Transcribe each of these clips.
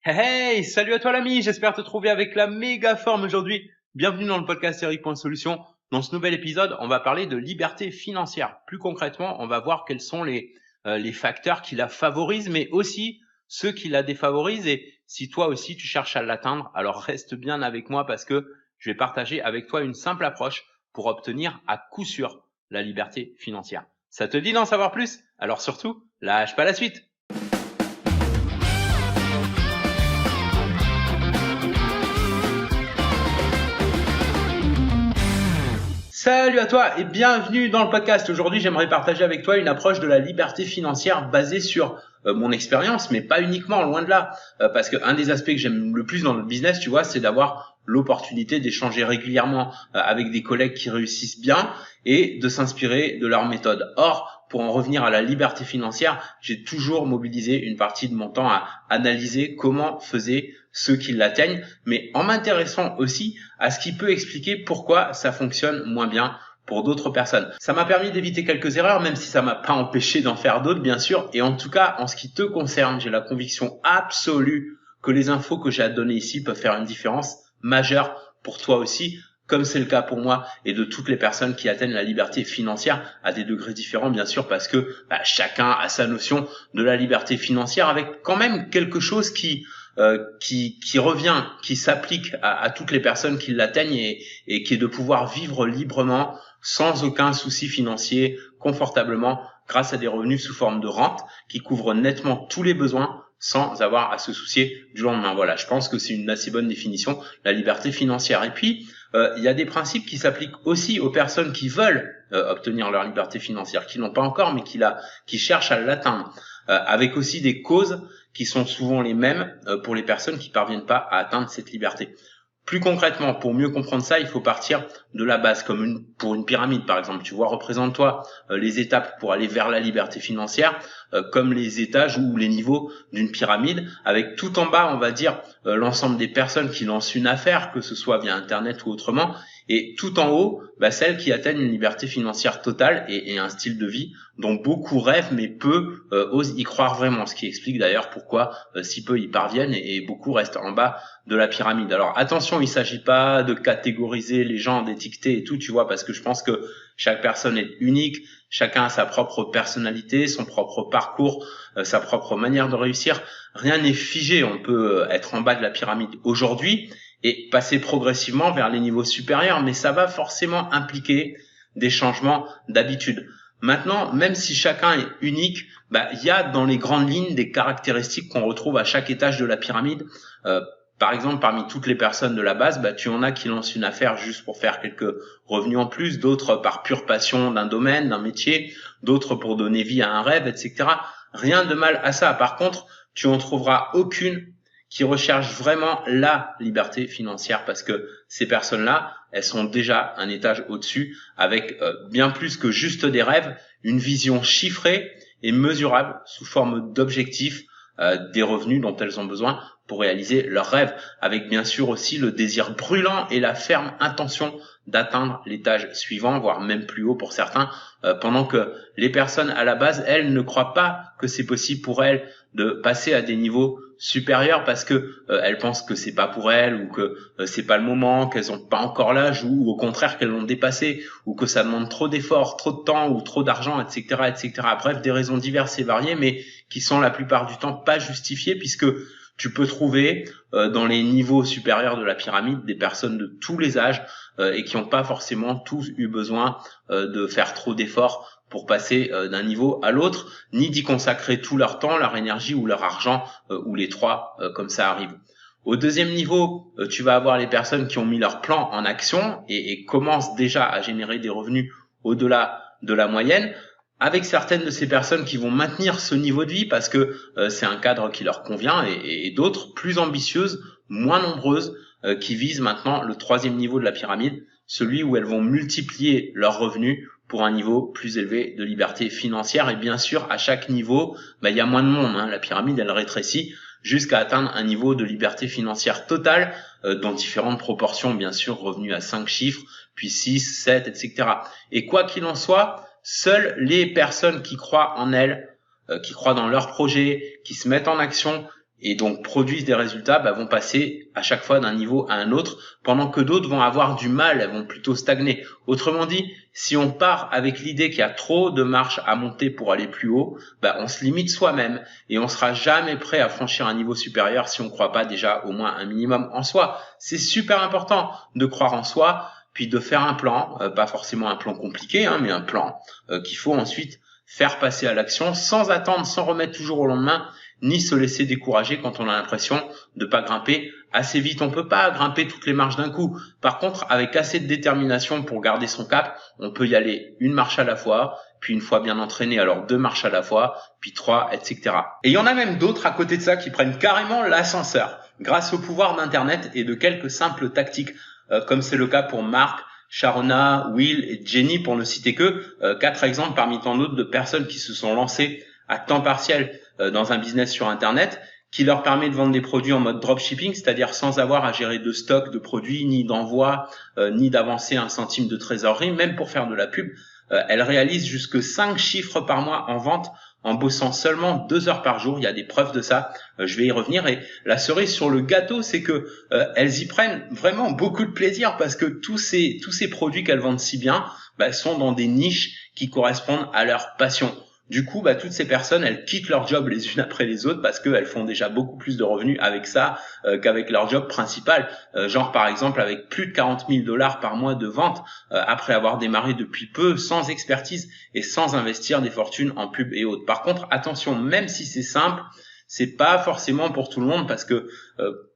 Hey, hey, salut à toi l'ami, j'espère te trouver avec la méga forme aujourd'hui. Bienvenue dans le podcast Eric.solution. Dans ce nouvel épisode, on va parler de liberté financière. Plus concrètement, on va voir quels sont les facteurs qui la favorisent, mais aussi ceux qui la défavorisent. Et si toi aussi tu cherches à l'atteindre, alors reste bien avec moi parce que je vais partager avec toi une simple approche pour obtenir à coup sûr la liberté financière. Ça te dit d'en savoir plus? Alors surtout, lâche pas la suite. Salut à toi et bienvenue dans le podcast. Aujourd'hui, j'aimerais partager avec toi une approche de la liberté financière basée sur mon expérience, mais pas uniquement, loin de là. Parce qu'un des aspects que j'aime le plus dans le business, tu vois, c'est d'avoir l'opportunité d'échanger régulièrement avec des collègues qui réussissent bien et de s'inspirer de leur méthode. Or, pour en revenir à la liberté financière, j'ai toujours mobilisé une partie de mon temps à analyser comment faisaient ceux qui l'atteignent, mais en m'intéressant aussi à ce qui peut expliquer pourquoi ça fonctionne moins bien pour d'autres personnes. Ça m'a permis d'éviter quelques erreurs, même si ça m'a pas empêché d'en faire d'autres, bien sûr. Et en tout cas, en ce qui te concerne, j'ai la conviction absolue que les infos que j'ai à te donner ici peuvent faire une différence majeure pour toi aussi, comme c'est le cas pour moi et de toutes les personnes qui atteignent la liberté financière à des degrés différents, bien sûr, parce que chacun a sa notion de la liberté financière avec quand même quelque chose qui revient, qui s'applique à toutes les personnes qui l'atteignent et qui est de pouvoir vivre librement, sans aucun souci financier, confortablement, grâce à des revenus sous forme de rente qui couvrent nettement tous les besoins sans avoir à se soucier du lendemain. Voilà, je pense que c'est une assez bonne définition, la liberté financière. Et puis, il y a des principes qui s'appliquent aussi aux personnes qui veulent obtenir leur liberté financière, qui l'ont pas encore, mais qui cherchent à l'atteindre, avec aussi des causes qui sont souvent les mêmes pour les personnes qui parviennent pas à atteindre cette liberté. Plus concrètement, pour mieux comprendre ça, il faut partir de la base, comme pour une pyramide par exemple. Tu vois, représente-toi les étapes pour aller vers la liberté financière, comme les étages ou les niveaux d'une pyramide, avec tout en bas, on va dire, l'ensemble des personnes qui lancent une affaire, que ce soit via Internet ou autrement, et tout en haut, celles qui atteignent une liberté financière totale et un style de vie dont beaucoup rêvent, mais peu osent y croire vraiment, ce qui explique d'ailleurs pourquoi si peu y parviennent et beaucoup restent en bas de la pyramide. Alors attention, il s'agit pas de catégoriser les gens, d'étiqueter et tout, tu vois, parce que je pense que chaque personne est unique, chacun a sa propre personnalité, son propre parcours, sa propre manière de réussir. Rien n'est figé, on peut être en bas de la pyramide aujourd'hui et passer progressivement vers les niveaux supérieurs, mais ça va forcément impliquer des changements d'habitude. Maintenant, même si chacun est unique, il y a dans les grandes lignes des caractéristiques qu'on retrouve à chaque étage de la pyramide. Par exemple, parmi toutes les personnes de la base, tu en as qui lancent une affaire juste pour faire quelques revenus en plus, d'autres par pure passion d'un domaine, d'un métier, d'autres pour donner vie à un rêve, etc. Rien de mal à ça. Par contre, tu en trouveras aucune qui recherche vraiment la liberté financière parce que ces personnes-là, elles sont déjà un étage au-dessus avec bien plus que juste des rêves, une vision chiffrée et mesurable sous forme d'objectifs des revenus dont elles ont besoin pour réaliser leurs rêves, avec bien sûr aussi le désir brûlant et la ferme intention d'atteindre l'étage suivant, voire même plus haut pour certains, pendant que les personnes à la base, elles ne croient pas que c'est possible pour elles de passer à des niveaux supérieurs parce que elles pensent que c'est pas pour elles ou que c'est pas le moment, qu'elles ont pas encore l'âge ou au contraire qu'elles l'ont dépassé ou que ça demande trop d'efforts, trop de temps ou trop d'argent, etc., etc. Bref, des raisons diverses et variées, mais qui sont la plupart du temps pas justifiées puisque tu peux trouver dans les niveaux supérieurs de la pyramide des personnes de tous les âges et qui n'ont pas forcément tous eu besoin de faire trop d'efforts pour passer d'un niveau à l'autre, ni d'y consacrer tout leur temps, leur énergie ou leur argent, ou les trois, comme ça arrive. Au deuxième niveau, tu vas avoir les personnes qui ont mis leur plan en action et commencent déjà à générer des revenus au-delà de la moyenne, avec certaines de ces personnes qui vont maintenir ce niveau de vie parce que c'est un cadre qui leur convient et d'autres plus ambitieuses, moins nombreuses, qui visent maintenant le troisième niveau de la pyramide, celui où elles vont multiplier leurs revenus pour un niveau plus élevé de liberté financière. Et bien sûr, à chaque niveau, il y a moins de monde, hein. La pyramide, elle rétrécit jusqu'à atteindre un niveau de liberté financière totale dans différentes proportions, bien sûr, revenus à 5 chiffres, puis 6, 7, etc. Et quoi qu'il en soit, seules les personnes qui croient en elles, qui croient dans leur projet, qui se mettent en action et donc produisent des résultats, vont passer à chaque fois d'un niveau à un autre, pendant que d'autres vont avoir du mal, elles vont plutôt stagner. Autrement dit, si on part avec l'idée qu'il y a trop de marche à monter pour aller plus haut, on se limite soi-même et on sera jamais prêt à franchir un niveau supérieur si on ne croit pas déjà au moins un minimum en soi. C'est super important de croire en soi, puis de faire un plan, pas forcément un plan compliqué, mais un plan qu'il faut ensuite faire passer à l'action sans attendre, sans remettre toujours au lendemain, ni se laisser décourager quand on a l'impression de pas grimper assez vite. On peut pas grimper toutes les marches d'un coup. Par contre, avec assez de détermination pour garder son cap, on peut y aller une marche à la fois, puis une fois bien entraîné, alors 2 marches à la fois, puis 3, etc. Et il y en a même d'autres à côté de ça qui prennent carrément l'ascenseur grâce au pouvoir d'Internet et de quelques simples tactiques, comme c'est le cas pour Marc, Sharona, Will et Jenny, pour ne citer que 4 exemples parmi tant d'autres de personnes qui se sont lancées à temps partiel dans un business sur Internet qui leur permet de vendre des produits en mode dropshipping, c'est-à-dire sans avoir à gérer de stock de produits, ni d'envoi, ni d'avancer un centime de trésorerie, même pour faire de la pub. Elles réalisent jusque 5 chiffres par mois en vente en bossant seulement 2 heures par jour. Il y a des preuves de ça. Je vais y revenir. Et la cerise sur le gâteau, c'est que elles y prennent vraiment beaucoup de plaisir parce que tous ces produits qu'elles vendent si bien sont dans des niches qui correspondent à leur passion. Du coup, toutes ces personnes, elles quittent leur job les unes après les autres parce qu'elles font déjà beaucoup plus de revenus avec ça qu'avec leur job principal. Genre par exemple avec plus de 40 000 $ par mois de vente après avoir démarré depuis peu, sans expertise et sans investir des fortunes en pub et autres. Par contre, attention, même si c'est simple, c'est pas forcément pour tout le monde parce que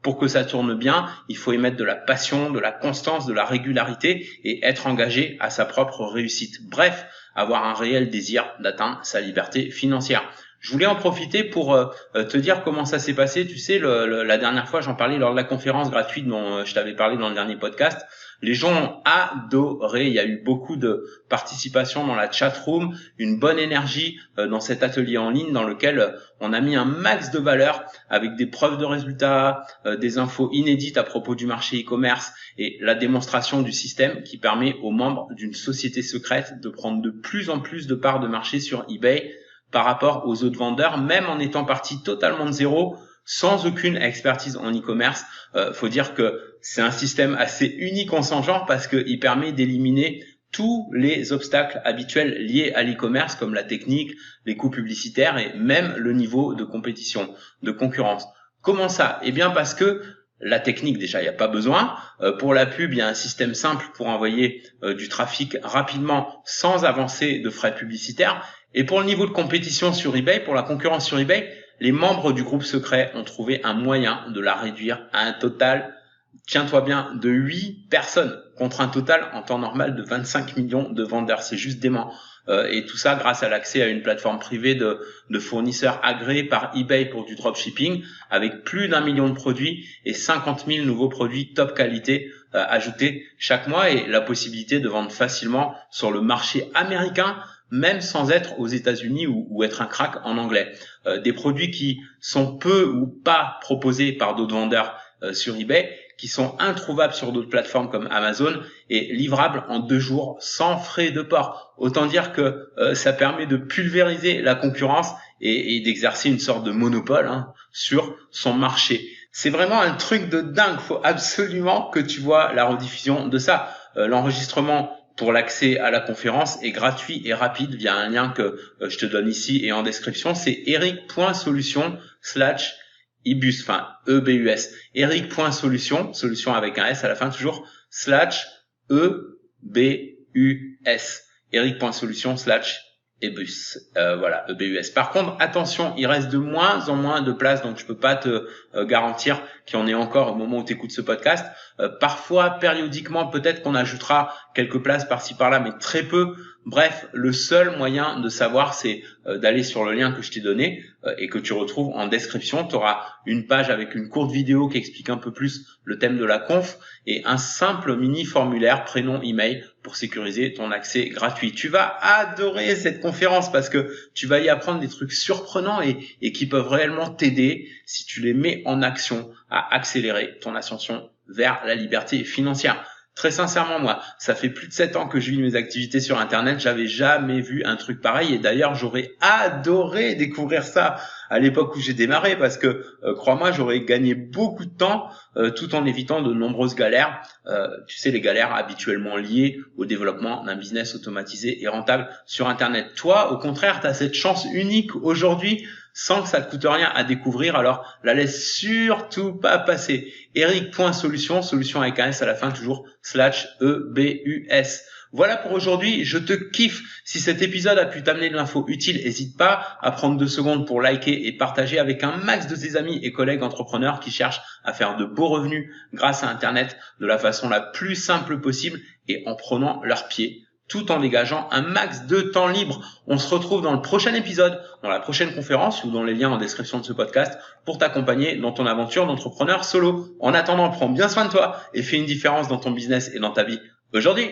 pour que ça tourne bien, il faut y mettre de la passion, de la constance, de la régularité et être engagé à sa propre réussite. Bref, avoir un réel désir d'atteindre sa liberté financière. Je voulais en profiter pour te dire comment ça s'est passé. Tu sais, la dernière fois, j'en parlais lors de la conférence gratuite dont je t'avais parlé dans le dernier podcast. Les gens ont adoré. Il y a eu beaucoup de participation dans la chat room, une bonne énergie dans cet atelier en ligne dans lequel on a mis un max de valeur avec des preuves de résultats, des infos inédites à propos du marché e-commerce et la démonstration du système qui permet aux membres d'une société secrète de prendre de plus en plus de parts de marché sur eBay par rapport aux autres vendeurs, même en étant partis totalement de zéro, sans aucune expertise en e-commerce. Faut dire que c'est un système assez unique en son genre parce qu'il permet d'éliminer tous les obstacles habituels liés à l'e-commerce comme la technique, les coûts publicitaires et même le niveau de compétition, de concurrence. Comment ça? Eh bien parce que la technique, déjà, il n'y a pas besoin. Pour la pub, il y a un système simple pour envoyer du trafic rapidement sans avancer de frais publicitaires. Et pour le niveau de compétition sur eBay, pour la concurrence sur eBay, les membres du groupe secret ont trouvé un moyen de la réduire à un total, tiens-toi bien, de 8 personnes contre un total en temps normal de 25 millions de vendeurs. C'est juste dément. Et tout ça grâce à l'accès à une plateforme privée de fournisseurs agréés par eBay pour du dropshipping avec plus d'1 million de produits et 50 000 nouveaux produits top qualité ajoutés chaque mois et la possibilité de vendre facilement sur le marché américain même sans être aux États-Unis ou être un crack en anglais. Des produits qui sont peu ou pas proposés par d'autres vendeurs sur eBay, qui sont introuvables sur d'autres plateformes comme Amazon et livrables en 2 jours sans frais de port. Autant dire que ça permet de pulvériser la concurrence et d'exercer une sorte de monopole sur son marché. C'est vraiment un truc de dingue. Faut absolument que tu vois la rediffusion de ça. L'enregistrement pour l'accès à la conférence est gratuit et rapide via un lien que je te donne ici et en description. C'est eric.solution/ebus, enfin EBUS. Eric.solution, solution avec un S à la fin toujours, /EBUS. Eric.solution/ebus. Voilà, EBUS. Par contre, attention, il reste de moins en moins de places, donc je peux pas te garantir qu'il y en ait encore au moment où tu écoutes ce podcast. Parfois, périodiquement, peut-être qu'on ajoutera quelques places par-ci par-là, mais très peu. Bref, le seul moyen de savoir, c'est d'aller sur le lien que je t'ai donné et que tu retrouves en description. Tu auras une page avec une courte vidéo qui explique un peu plus le thème de la conf et un simple mini formulaire prénom, email pour sécuriser ton accès gratuit. Tu vas adorer cette conférence parce que tu vas y apprendre des trucs surprenants et qui peuvent réellement t'aider si tu les mets en action à accélérer ton ascension vers la liberté financière. Très sincèrement, moi, ça fait plus de 7 ans que je vis mes activités sur Internet. J'avais jamais vu un truc pareil et d'ailleurs, j'aurais adoré découvrir ça à l'époque où j'ai démarré parce que crois-moi, j'aurais gagné beaucoup de temps tout en évitant de nombreuses galères. Tu sais, les galères habituellement liées au développement d'un business automatisé et rentable sur Internet. Toi, au contraire, tu as cette chance unique aujourd'hui sans que ça te coûte rien à découvrir, alors la laisse surtout pas passer. Eric.solution, solution avec un S à la fin toujours, /EBUS. Voilà pour aujourd'hui, je te kiffe. Si cet épisode a pu t'amener de l'info utile, n'hésite pas à prendre 2 secondes pour liker et partager avec un max de tes amis et collègues entrepreneurs qui cherchent à faire de beaux revenus grâce à Internet de la façon la plus simple possible et en prenant leurs pieds, tout en dégageant un max de temps libre. On se retrouve dans le prochain épisode, dans la prochaine conférence ou dans les liens en description de ce podcast pour t'accompagner dans ton aventure d'entrepreneur solo. En attendant, prends bien soin de toi et fais une différence dans ton business et dans ta vie aujourd'hui.